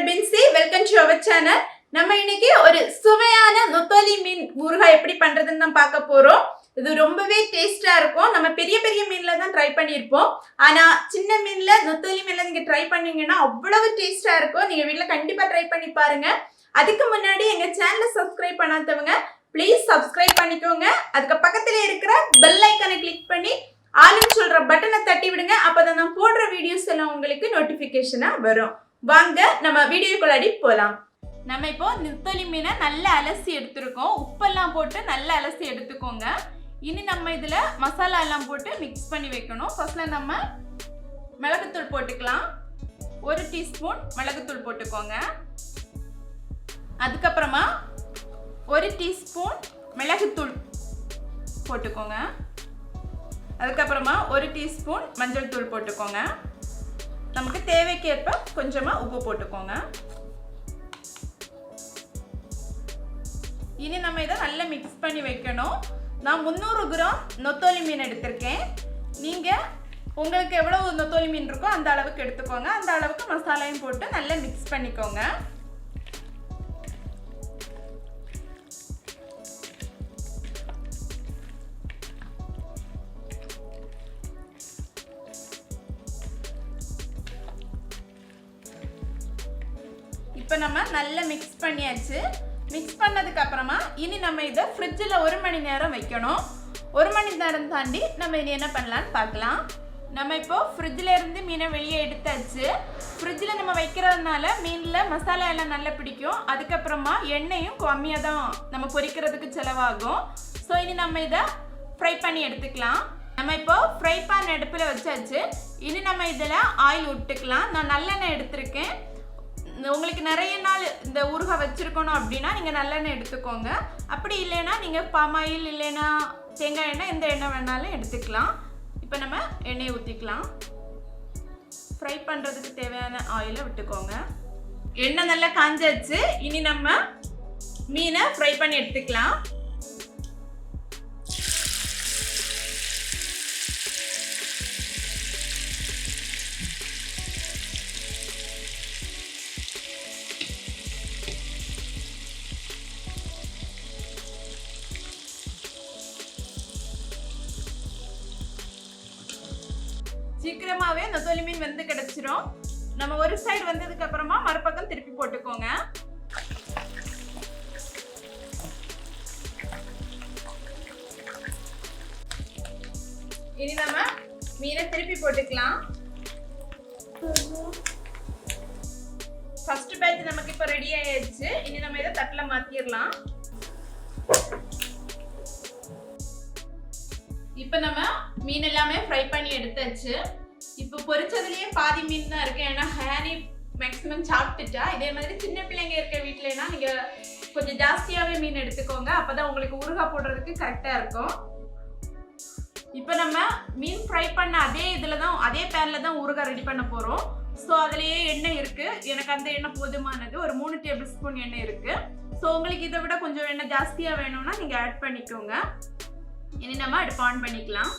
உங்கள் பின்சி. Welcome to our channel. நம்ம இன்னைக்கு ஒரு சுவையான நெத்தலி மீன் ஊறுகாய் எப்படி பண்றதுன்னு தான் பார்க்க போறோம். இது ரொம்பவே டேஸ்டா இருக்கும். நம்ம பெரிய பெரிய மீன்ல தான் ட்ரை பண்ணியிருப்போம். ஆனா சின்ன மீன்ல நெத்தலி மீன்ல நீங்க ட்ரை பண்ணீங்கன்னா அவ்வளவு டேஸ்டா இருக்கும். நீங்க வீட்ல கண்டிப்பா ட்ரை பண்ணி பாருங்க. அதுக்கு முன்னாடி எங்க சேனலை சப்ஸ்கிரைப் பண்ணாதவங்க ப்ளீஸ் சப்ஸ்கிரைப் பண்ணிக்கோங்க. அதுக்கு பக்கத்துல இருக்கிற பெல் ஐக்கானை கிளிக் பண்ணி ஆல்னு சொல்ற பட்டனை தட்டி விடுங்க. அப்பதான் நான் போடுற வீடியோஸ் எல்லாம் உங்களுக்கு நோட்டிபிகேஷனா வரும். வாங்க நம்ம வீடியோக்குள்ளாடி போலாம். நம்ம இப்போ நெத்தலி மீனை நல்லா அலசி எடுத்துருக்கோம். உப்பெல்லாம் போட்டு நல்லா அலசி எடுத்துக்கோங்க. இனி நம்ம இதுல மசாலா எல்லாம் போட்டு மிக்ஸ் பண்ணி வைக்கணும். ஃபர்ஸ்ட்ல நம்ம மிளகுத்தூள் போட்டுக்கலாம். 1 டீஸ்பூன் மிளகுத்தூள் போட்டுக்கோங்க. அதுக்கப்புறமா 1 டீஸ்பூன் மிளகுத்தூள் போட்டுக்கோங்க. அதுக்கப்புறமா 1 டீஸ்பூன் மஞ்சள் தூள் போட்டுக்கோங்க. நமக்கு தேவைக்கேற்ப கொஞ்சமா உப்பு போட்டுக்கோங்க. இனி நம்ம இதை நல்லா மிக்ஸ் பண்ணி வைக்கணும். நான் 300 கிராம் நெத்தலி மீன் எடுத்திருக்கேன். நீங்கள் உங்களுக்கு எவ்வளவு நெத்தலி மீன் இருக்கோ அந்த அளவுக்கு எடுத்துக்கோங்க. அந்த அளவுக்கு மசாலையும் போட்டு நல்லா மிக்ஸ் பண்ணிக்கோங்க. இப்போ நம்ம நல்லா மிக்ஸ் பண்ணியாச்சு. மிக்ஸ் பண்ணதுக்கு அப்புறமா இனி நம்ம இதை ஃப்ரிட்ஜில் 1 மணி நேரம் வைக்கணும். 1 மணி நேரம் தாண்டி நம்ம இனி என்ன பண்ணலான்னு பார்க்கலாம். நம்ம இப்போ ஃப்ரிட்ஜில் இருந்து மீனை வெளியே எடுத்தாச்சு. ஃப்ரிட்ஜில் நம்ம வைக்கிறதுனால மீனில் மசாலா எல்லாம் நல்லா பிடிக்கும். அதுக்கப்புறமா எண்ணெயும் கம்மியாக தான் நம்ம பொரிக்கிறதுக்கு செலவாகும். ஸோ இனி நம்ம இதை ஃப்ரை பண்ணி எடுத்துக்கலாம். நம்ம இப்போ ஃப்ரை பேன் அடுப்பில் வச்சாச்சு. இனி நம்ம இதில் ஆயில் விட்டுக்கலாம். நான் நல்லெண்ணெய் எடுத்திருக்கேன். உங்களுக்கு நிறைய நாள் இந்த ஊறுகாய் வச்சுருக்கணும் அப்படின்னா நீங்கள் நல்லெண்ணெய் எடுத்துக்கோங்க. அப்படி இல்லைன்னா நீங்கள் பாம் ஆயில் இல்லைன்னா தேங்காய் எண்ணெய் எந்த எண்ணெய் வேணாலும் எடுத்துக்கலாம். இப்போ நம்ம எண்ணெயை ஊற்றிக்கலாம். ஃப்ரை பண்ணுறதுக்கு தேவையான ஆயிலை விட்டுக்கோங்க. எண்ணெய் நல்லா காஞ்சாச்சு. இனி நம்ம மீனை ஃப்ரை பண்ணி எடுத்துக்கலாம். சீக்கிரமாவே நெத்தலி மீன் வந்து கிடைச்சிரும். நம்ம ஒரு சைடு வந்ததுக்கு அப்புறமா மறுபக்கம் திருப்பி போட்டுக்கோங்க. இனி நம்ம மீனை திருப்பி போட்டுக்கலாம். ஃபர்ஸ்ட் பேட்ச் நமக்கு இப்போ ரெடி ஆயிடுச்சு. இனி நம்ம இதை தட்டுல மாத்திரலாம். இப்போ நம்ம மீன் எல்லாமே ஃப்ரை பண்ணி எடுத்தாச்சு. இப்போ பொரிச்சதுலேயே பாதி மீன் தான் இருக்கு. ஏன்னா ஹேனி மேக்ஸிமம் சாப்பிட்டுட்டா. இதே மாதிரி சின்ன பிள்ளைங்க இருக்க வீட்டிலனா நீங்கள் கொஞ்சம் ஜாஸ்தியாகவே மீன் எடுத்துக்கோங்க. அப்போ தான் உங்களுக்கு ஊறுகாய் போடுறதுக்கு கரெக்டாக இருக்கும். இப்போ நம்ம மீன் ஃப்ரை பண்ண அதே பேனில் தான் ஊறுகாய் ரெடி பண்ண போகிறோம். ஸோ அதுலேயே எண்ணெய் இருக்குது. எனக்கு அந்த எண்ணெய் போதுமானது. ஒரு 3 டேபிள் ஸ்பூன் எண்ணெய் இருக்குது. ஸோ உங்களுக்கு இதை விட கொஞ்சம் எண்ணெய் ஜாஸ்தியாக வேணும்னா நீங்கள் ஆட் பண்ணிக்கோங்க. இனி நம்ம அடுப்பு ஆன் பண்ணிக்கலாம்.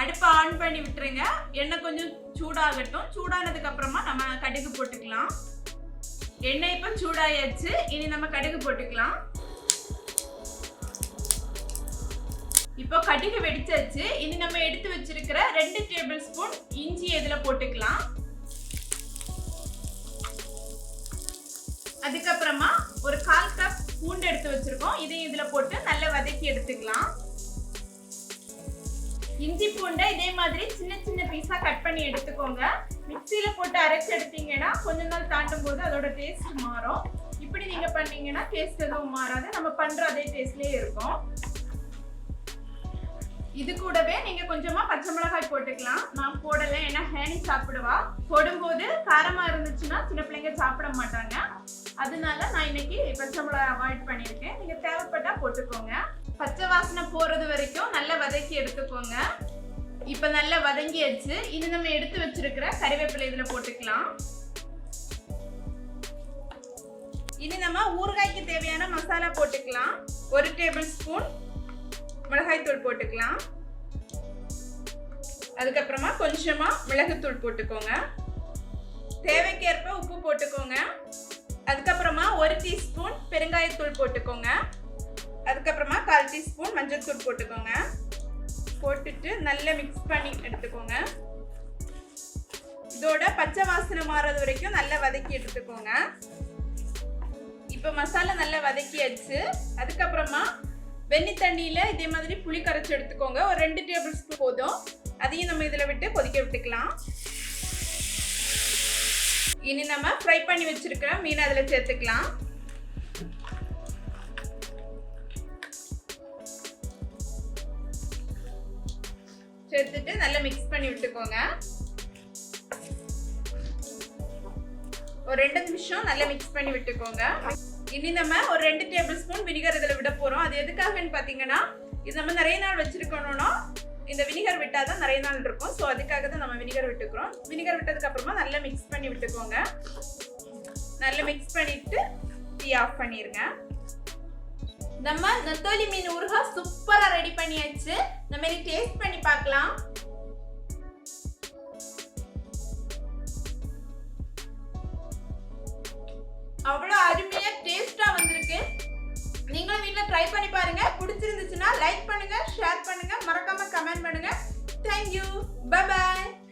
அடுப்பை ஆன் பண்ணி விட்டுருங்க. எண்ணெய் கொஞ்சம் சூடாகட்டும். சூடானதுக்கு அப்புறமா நம்ம கடுகு போட்டுக்கலாம். எண்ணெய் இப்போ சூடாயாச்சு. இனி நம்ம கடுகு போட்டுக்கலாம். இப்போ கடுகு வெடிச்சாச்சு. இனி நம்ம எடுத்து வச்சிருக்கிற 2 டேபிள் ஸ்பூன் இஞ்சி இதுல போட்டுக்கலாம். அதுக்கப்புறமா ஒரு 1/4 கப் பூண்டு எடுத்து வச்சிருக்கோம். இதையும் இதுல போட்டு நல்லா வதக்கி எடுத்துக்கலாம். இஞ்சி பூண்டை இதே மாதிரி சின்ன சின்ன பீஸா கட் பண்ணி எடுத்துக்கோங்க. மிக்சியில போட்டு அரைச்சு எடுத்தீங்கன்னா கொஞ்ச நாள் தாண்டும் போது அதோட டேஸ்ட் மாறும். இப்படி நீங்க பண்ணீங்கன்னா டேஸ்ட் எதுவும் மாறாது. நம்ம பண்ற அதே டேஸ்ட்லயே இருக்கும். இது கூடவே நீங்க கொஞ்சமா பச்சை மிளகாய் போட்டுக்கலாம். நான் போடல, ஏன்னா ஹேனி சாப்பிடுவா. போடும்போது காரமா இருந்துச்சுன்னா சின்ன பிள்ளைங்க சாப்பிட மாட்டாங்க. அதனால நான் இன்னைக்கு பச்சை மிளகாய் அவாய்ட் பண்ணியிருக்கேன். நீங்க தேவைப்பட்டா போட்டுக்கோங்க. பச்சை வாசனை போறது வரைக்கும் நல்லா வதக்கி எடுத்துக்கோங்க. இப்ப நல்லா வதங்கியாச்சு. இது நம்ம எடுத்து வச்சிருக்கிற கறிவேப்பிலை இதுல போட்டுக்கலாம். இனி நம்ம ஊறுகாய்க்கு தேவையான மசாலா போட்டுக்கலாம். 1 டேபிள் ஸ்பூன் மிளகாய் தூள் போட்டுக்கலாம். அதுக்கப்புறமா கொஞ்சமா மிளகுத்தூள் போட்டுக்கோங்க. தேவைக்கேற்ப உப்பு போட்டுக்கோங்க. அதுக்கப்புறமா 1 டீஸ்பூன் பெருங்காயத்தூள் போட்டுக்கோங்க. அதுக்கப்புறமா 1/4 டீஸ்பூன் மஞ்சள் தூள் போட்டுக்கோங்க. போட்டுட்டு நல்லா மிக்ஸ் பண்ணி எடுத்துக்கோங்க. இதோட பச்சை வாசனை மாறது வரைக்கும் நல்லா வதக்கி எடுத்துக்கோங்க. இப்போ மசாலா நல்லா வதக்கியாச்சு. அதுக்கப்புறமா வெண்ணி தண்ணியில இதே மாதிரி புளி கரைச்சி எடுத்துக்கோங்க. ஒரு 2 டேபிள் ஸ்பூன் போதும். அதையும் நம்ம இதில் விட்டு கொதிக்க விட்டுக்கலாம். இனி நம்ம ஃப்ரை பண்ணி வச்சிருக்கிற மீன் அதில் சேர்த்துக்கலாம். சேர்த்துட்டு நல்லா மிக்ஸ் பண்ணி விட்டுக்கோங்க. ஒரு 2 நிமிஷம் நல்லா மிக்ஸ் பண்ணி விட்டுக்கோங்க. இனி நம்ம ஒரு 2 டேபிள் ஸ்பூன் வினிகர் இதில் விட போகிறோம். அது எதுக்காகன்னு பார்த்தீங்கன்னா, இது நம்ம நிறைய நாள் வச்சிருக்கணும்னா இந்த வினிகர் விட்டால் தான் நிறைய நாள் இருக்கும். ஸோ அதுக்காக தான் நம்ம வினிகர் விட்டுக்கிறோம். வினிகர் விட்டதுக்கு அப்புறமா நல்லா மிக்ஸ் பண்ணி விட்டுக்கோங்க. நல்லா மிக்ஸ் பண்ணிட்டு டீ ஆஃப் பண்ணிடுங்க. நம்ம நெத்தோலி மீன் ஊறுகாய் சூப்பரா ரெடி பண்ணியாச்சு. நம்ம இனி டேஸ்ட் பண்ணி பார்க்கலாம். அவ்வளோ அருமையா டேஸ்டா வந்திருக்கு. நீங்களும் வீட்ல ட்ரை பண்ணி பாருங்க. பிடிச்சிருந்துச்சுன்னா லைக் பண்ணுங்க, ஷேர் பண்ணுங்க, மறக்காம கமெண்ட் பண்ணுங்க. Thank you. Bye bye.